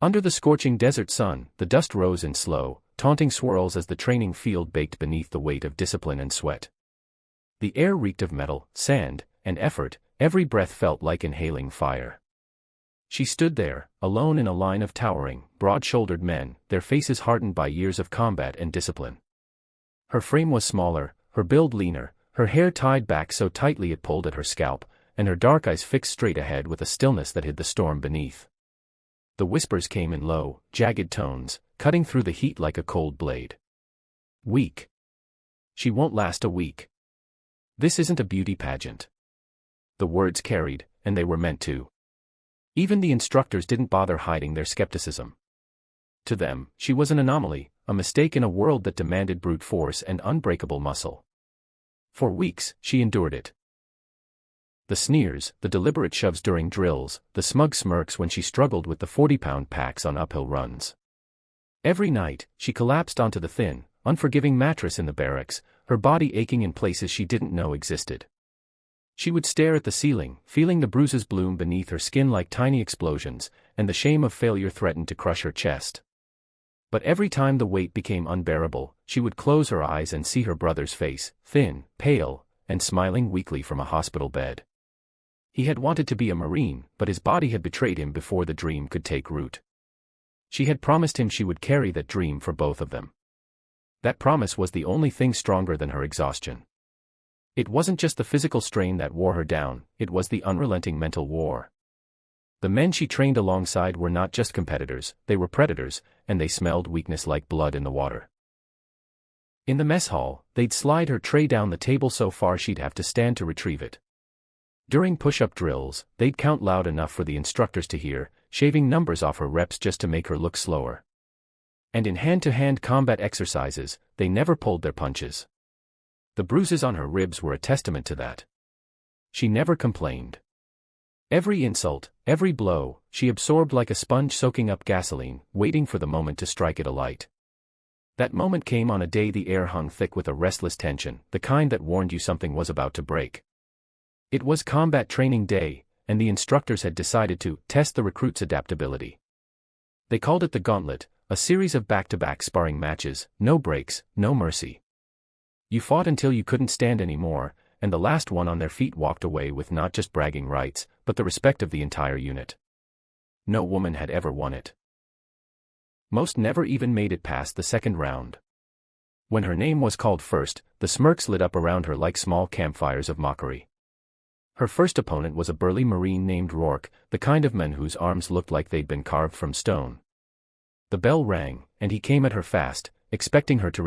Under the scorching desert sun, the dust rose in slow, taunting swirls as the training field baked beneath the weight of discipline and sweat. The air reeked of metal, sand, and effort, every breath felt like inhaling fire. She stood there, alone in a line of towering, broad-shouldered men, their faces hardened by years of combat and discipline. Her frame was smaller, her build leaner, her hair tied back so tightly it pulled at her scalp, and her dark eyes fixed straight ahead with a stillness that hid the storm beneath. The whispers came in low, jagged tones, cutting through the heat like a cold blade. Weak. She won't last a week. This isn't a beauty pageant. The words carried, and they were meant to. Even the instructors didn't bother hiding their skepticism. To them, she was an anomaly, a mistake in a world that demanded brute force and unbreakable muscle. For weeks, she endured it. The sneers, the deliberate shoves during drills, the smug smirks when she struggled with the 40-pound packs on uphill runs. Every night, she collapsed onto the thin, unforgiving mattress in the barracks, her body aching in places she didn't know existed. She would stare at the ceiling, feeling the bruises bloom beneath her skin like tiny explosions, and the shame of failure threatened to crush her chest. But every time the weight became unbearable, she would close her eyes and see her brother's face, thin, pale, and smiling weakly from a hospital bed. He had wanted to be a Marine, but his body had betrayed him before the dream could take root. She had promised him she would carry that dream for both of them. That promise was the only thing stronger than her exhaustion. It wasn't just the physical strain that wore her down, it was the unrelenting mental war. The men she trained alongside were not just competitors, they were predators, and they smelled weakness like blood in the water. In the mess hall, they'd slide her tray down the table so far she'd have to stand to retrieve it. During push-up drills, they'd count loud enough for the instructors to hear, shaving numbers off her reps just to make her look slower. And in hand-to-hand combat exercises, they never pulled their punches. The bruises on her ribs were a testament to that. She never complained. Every insult, every blow, she absorbed like a sponge soaking up gasoline, waiting for the moment to strike it alight. That moment came on a day the air hung thick with a restless tension, the kind that warned you something was about to break. It was combat training day, and the instructors had decided to test the recruits' adaptability. They called it the Gauntlet, a series of back-to-back sparring matches, no breaks, no mercy. You fought until you couldn't stand anymore, and the last one on their feet walked away with not just bragging rights, but the respect of the entire unit. No woman had ever won it. Most never even made it past the second round. When her name was called first, the smirks lit up around her like small campfires of mockery. Her first opponent was a burly Marine named Rourke, the kind of man whose arms looked like they'd been carved from stone. The bell rang, and he came at her fast, expecting her to